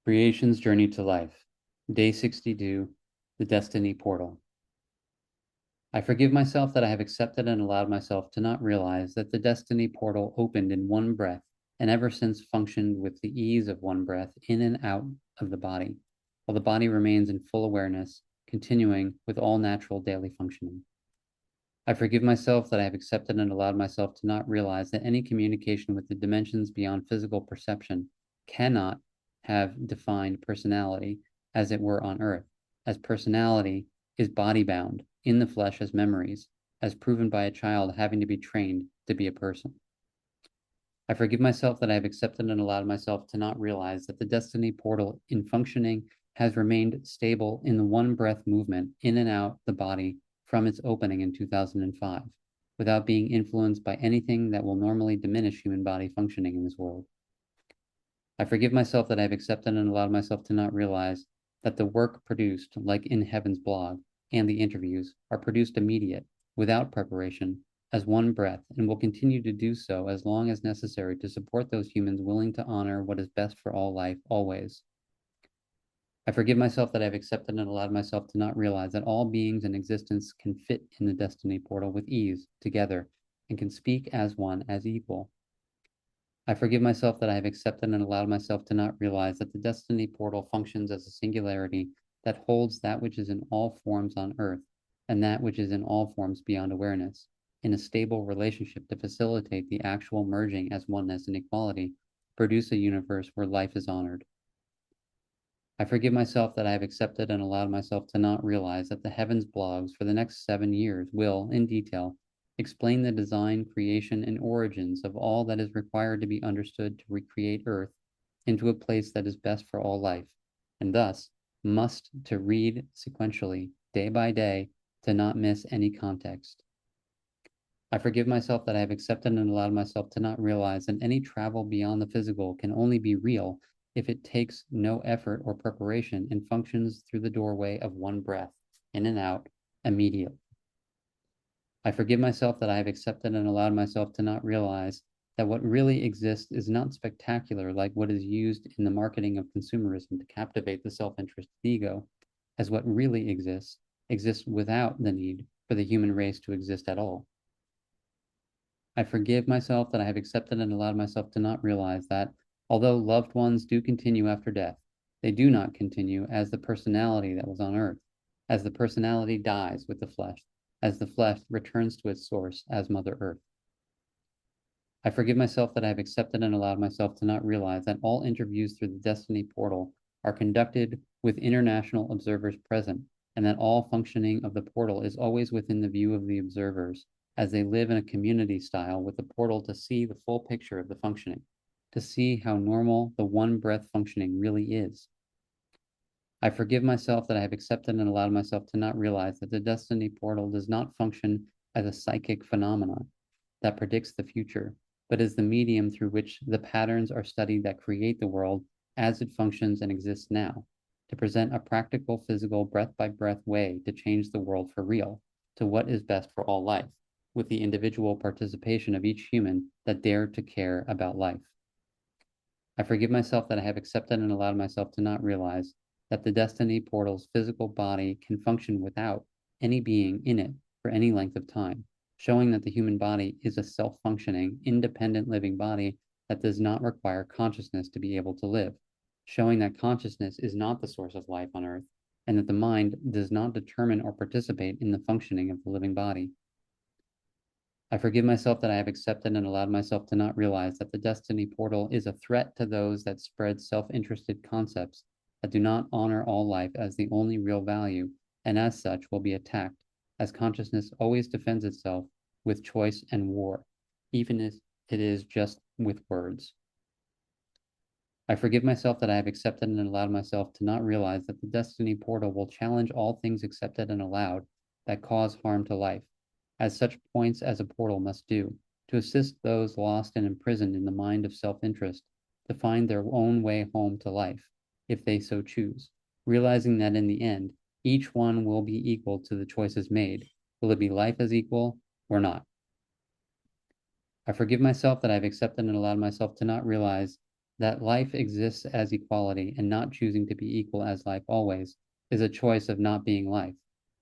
Creation's Journey to Life, Day 62, the Destiny Portal. I forgive myself that I have accepted and allowed myself to not realize that the Destiny Portal opened in one breath and ever since functioned with the ease of one breath in and out of the body, while the body remains in full awareness, continuing with all natural daily functioning. I forgive myself that I have accepted and allowed myself to not realize that any communication with the dimensions beyond physical perception cannot have defined personality as it were on earth, as personality is body bound in the flesh as memories, as proven by a child having to be trained to be a person. I forgive myself that I have accepted and allowed myself to not realize that the destiny portal in functioning has remained stable in the one breath movement in and out the body from its opening in 2005, without being influenced by anything that will normally diminish human body functioning in this world. I forgive myself that I have accepted and allowed myself to not realize that the work produced, like in Heaven's blog, and the interviews, are produced immediate, without preparation, as one breath, and will continue to do so as long as necessary to support those humans willing to honor what is best for all life, always. I forgive myself that I have accepted and allowed myself to not realize that all beings in existence can fit in the destiny portal with ease, together, and can speak as one, as equal. I forgive myself that I have accepted and allowed myself to not realize that the destiny portal functions as a singularity that holds that which is in all forms on earth and that which is in all forms beyond awareness, in a stable relationship to facilitate the actual merging as oneness and equality, produce a universe where life is honored. I forgive myself that I have accepted and allowed myself to not realize that the Heavens blogs for the next 7 years will, in detail, explain the design, creation, and origins of all that is required to be understood to recreate Earth into a place that is best for all life, and thus must to read sequentially, day by day, to not miss any context. I forgive myself that I have accepted and allowed myself to not realize that any travel beyond the physical can only be real if it takes no effort or preparation and functions through the doorway of one breath, in and out, immediately. I forgive myself that I have accepted and allowed myself to not realize that what really exists is not spectacular like what is used in the marketing of consumerism to captivate the self-interested ego, as what really exists without the need for the human race to exist at all. I forgive myself that I have accepted and allowed myself to not realize that, although loved ones do continue after death, they do not continue as the personality that was on earth, as the personality dies with the flesh, as the flesh returns to its source as Mother Earth. I forgive myself that I have accepted and allowed myself to not realize that all interviews through the Destiny portal are conducted with international observers present, and that all functioning of the portal is always within the view of the observers, as they live in a community style with the portal to see the full picture of the functioning, to see how normal the one breath functioning really is. I forgive myself that I have accepted and allowed myself to not realize that the destiny portal does not function as a psychic phenomenon that predicts the future, but as the medium through which the patterns are studied that create the world as it functions and exists now, to present a practical, physical, breath-by-breath way to change the world for real, to what is best for all life, with the individual participation of each human that dare to care about life. I forgive myself that I have accepted and allowed myself to not realize that the destiny portal's physical body can function without any being in it for any length of time, showing that the human body is a self-functioning, independent living body that does not require consciousness to be able to live, showing that consciousness is not the source of life on earth, and that the mind does not determine or participate in the functioning of the living body. I forgive myself that I have accepted and allowed myself to not realize that the destiny portal is a threat to those that spread self-interested concepts that do not honor all life as the only real value, and as such will be attacked, as consciousness always defends itself with choice and war, even if it is just with words. I forgive myself that I have accepted and allowed myself to not realize that the destiny portal will challenge all things accepted and allowed that cause harm to life, as such points as a portal must do, to assist those lost and imprisoned in the mind of self-interest to find their own way home to life, if they so choose, realizing that in the end, each one will be equal to the choices made. Will it be life as equal or not? I forgive myself that I've accepted and allowed myself to not realize That life exists as equality and not choosing to be equal as life always is a choice of not being life,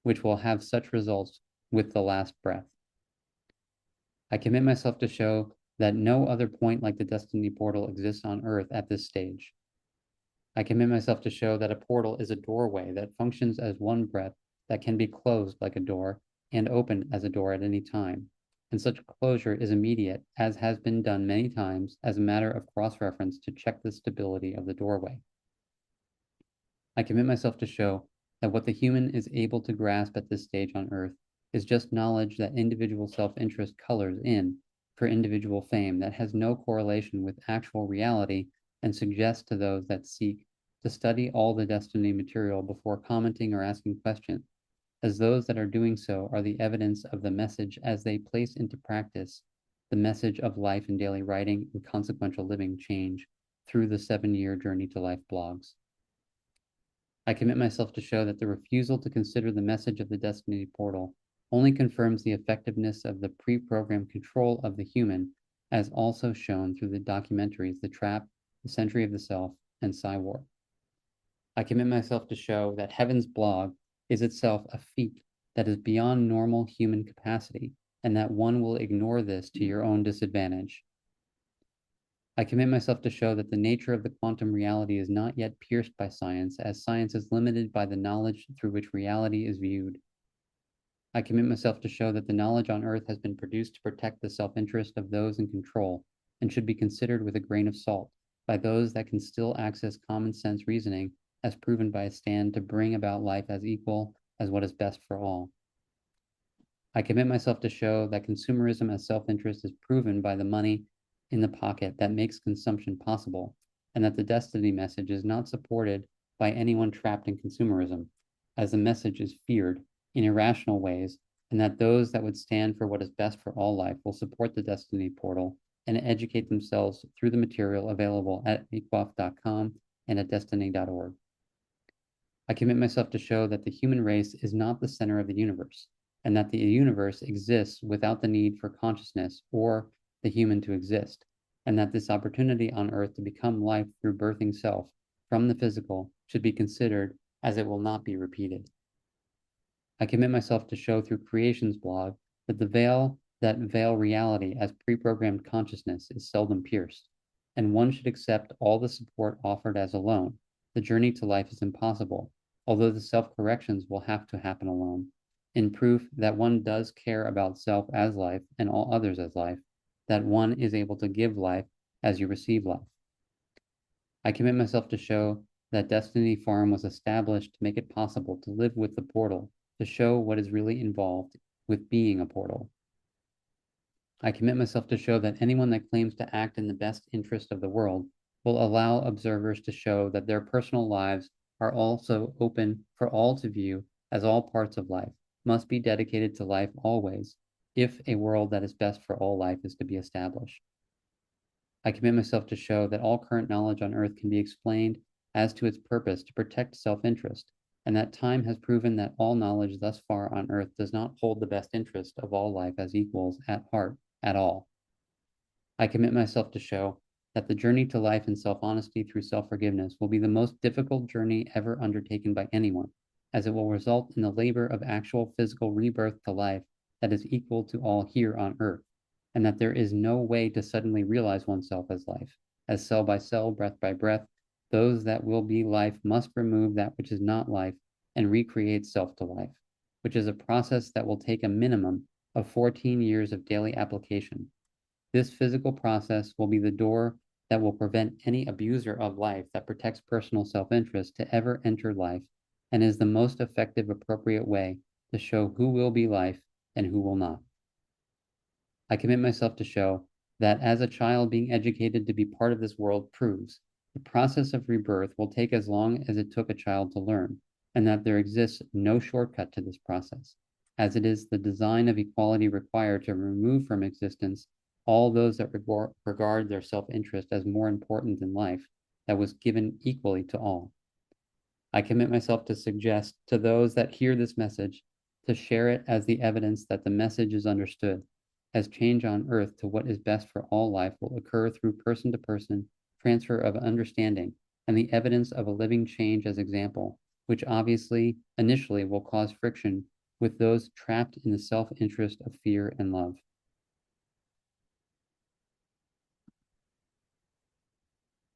which will have such results with the last breath. I commit myself to show that no other point like the Destiny portal exists on Earth at this stage. I commit myself to show that a portal is a doorway that functions as one breath that can be closed like a door and opened as a door at any time. And such closure is immediate, as has been done many times as a matter of cross-reference to check the stability of the doorway. I commit myself to show that what the human is able to grasp at this stage on Earth is just knowledge that individual self-interest colors in for individual fame that has no correlation with actual reality and suggests to those that seek to study all the Destiny material before commenting or asking questions, as those that are doing so are the evidence of the message as they place into practice the message of life in daily writing and consequential living change through the 7-year Journey to Life blogs. I commit myself to show that the refusal to consider the message of the Destiny portal only confirms the effectiveness of the pre-programmed control of the human, as also shown through the documentaries The Trap, The Century of the Self, and Psywar. I commit myself to show that Heaven's blog is itself a feat that is beyond normal human capacity, and that one will ignore this to your own disadvantage. I commit myself to show that the nature of the quantum reality is not yet pierced by science, as science is limited by the knowledge through which reality is viewed. I commit myself to show that the knowledge on Earth has been produced to protect the self-interest of those in control and should be considered with a grain of salt by those that can still access common sense reasoning as proven by a stand to bring about life as equal as what is best for all. I commit myself to show that consumerism as self-interest is proven by the money in the pocket that makes consumption possible, and that the Destiny message is not supported by anyone trapped in consumerism, as the message is feared in irrational ways, and that those that would stand for what is best for all life will support the Destiny portal and educate themselves through the material available at equaf.com and at destiny.org. I commit myself to show that the human race is not the center of the universe, and that the universe exists without the need for consciousness or the human to exist, and that this opportunity on Earth to become life through birthing self from the physical should be considered, as it will not be repeated. I commit myself to show through Creation's blog that the veil that veil reality as pre-programmed consciousness is seldom pierced, and one should accept all the support offered as alone. The journey to life is impossible, although the self-corrections will have to happen alone, in proof that one does care about self as life and all others as life, that one is able to give life as you receive life. I commit myself to show that Destiny Farm was established to make it possible to live with the portal, to show what is really involved with being a portal. I commit myself to show that anyone that claims to act in the best interest of the world will allow observers to show that their personal lives are also open for all to view, as all parts of life must be dedicated to life always, if a world that is best for all life is to be established. I commit myself to show that all current knowledge on Earth can be explained as to its purpose to protect self-interest, and that time has proven that all knowledge thus far on Earth does not hold the best interest of all life as equals at heart at all. I commit myself to show that the journey to life and self-honesty through self-forgiveness will be the most difficult journey ever undertaken by anyone, as it will result in the labor of actual physical rebirth to life that is equal to all here on Earth, and that there is no way to suddenly realize oneself as life, as cell by cell, breath by breath, those that will be life must remove that which is not life and recreate self to life, which is a process that will take a minimum of 14 years of daily application. This physical process will be the door that will prevent any abuser of life that protects personal self-interest to ever enter life, and is the most effective, appropriate way to show who will be life and who will not. I commit myself to show that as a child being educated to be part of this world proves, the process of rebirth will take as long as it took a child to learn, and that there exists no shortcut to this process, as it is the design of equality required to remove from existence all those that regard their self-interest as more important than life that was given equally to all. I commit myself to suggest to those that hear this message to share it as the evidence that the message is understood, as change on Earth to what is best for all life will occur through person to person transfer of understanding, and the evidence of a living change as example, which obviously initially will cause friction with those trapped in the self-interest of fear and love.